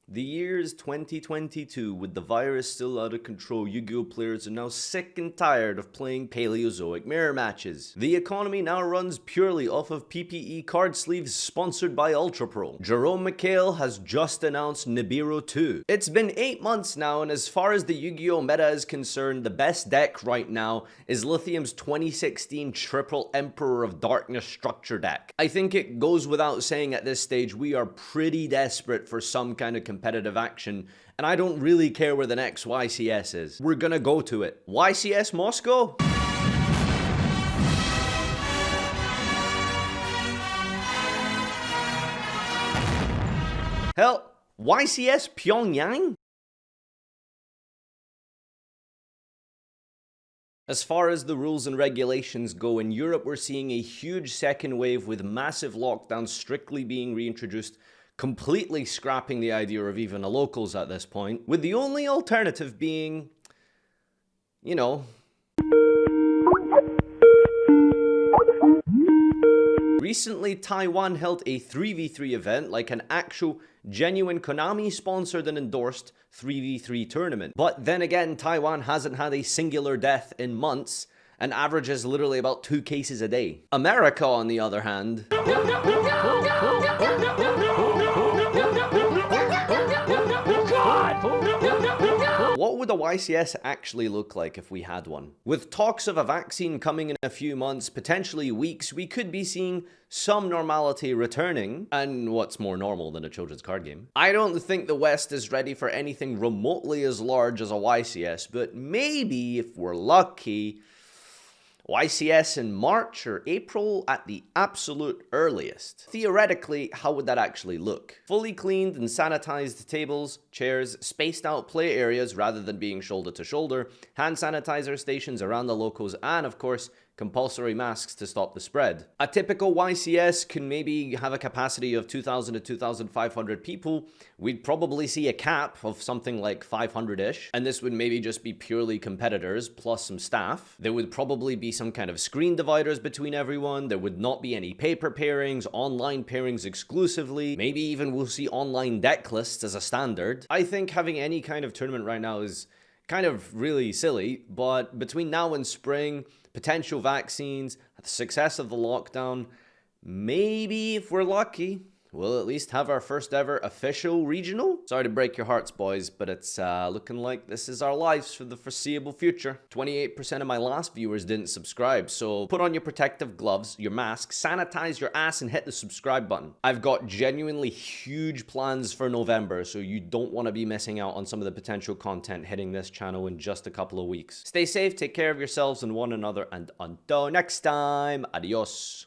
The year's 2022, with the virus still out of control. Yu-Gi-Oh players are now sick and tired of playing Paleozoic mirror matches. The economy now runs purely off of PPE card sleeves sponsored by Ultra Pro. Jerome McHale has just announced Nibiru 2. It's been 8 months now, and as far as the Yu-Gi-Oh meta is concerned, the best deck right now is Lithium's 2016 Triple Emperor of Darkness structure deck. I think it goes without saying at this stage we are pretty desperate for some kind of competitive action, and I don't really care where the next YCS is. We're gonna go to it. YCS Moscow? Hell, YCS Pyongyang? As far as the rules and regulations go, in Europe we're seeing a huge second wave with massive lockdowns strictly being reintroduced, completely scrapping the idea of even a locals at this point, with the only alternative being, you know, recently, Taiwan held a 3v3 event, like an actual, genuine Konami-sponsored and endorsed 3v3 tournament. But then again, Taiwan hasn't had a singular death in months, and averages literally about 2 cases a day. America, on the other hand... What would a YCS actually look like if we had one? With talks of a vaccine coming in a few months, potentially weeks, we could be seeing some normality returning. And what's more normal than a children's card game? I don't think the West is ready for anything remotely as large as a YCS, but maybe, if we're lucky, YCS in March or April at the absolute earliest. Theoretically, how would that actually look? Fully cleaned and sanitized tables, chairs, spaced out play areas rather than being shoulder to shoulder, hand sanitizer stations around the locals, and of course, compulsory masks to stop the spread. A typical YCS can maybe have a capacity of 2,000 to 2,500 people. We'd probably see a cap of something like 500-ish, and this would maybe just be purely competitors plus some staff. There would probably be some kind of screen dividers between everyone. There would not be any paper pairings, online pairings exclusively. Maybe even we'll see online deck lists as a standard. I think having any kind of tournament right now is kind of really silly, but between now and spring, potential vaccines, the success of the lockdown, maybe if we're lucky, we'll at least have our first ever official regional. Sorry to break your hearts, boys, but it's looking like this is our lives for the foreseeable future. 28% of my last viewers didn't subscribe, so put on your protective gloves, your mask, sanitize your ass, and hit the subscribe button. I've got genuinely huge plans for November, so you don't want to be missing out on some of the potential content hitting this channel in just a couple of weeks. Stay safe, take care of yourselves and one another, and until next time, adios.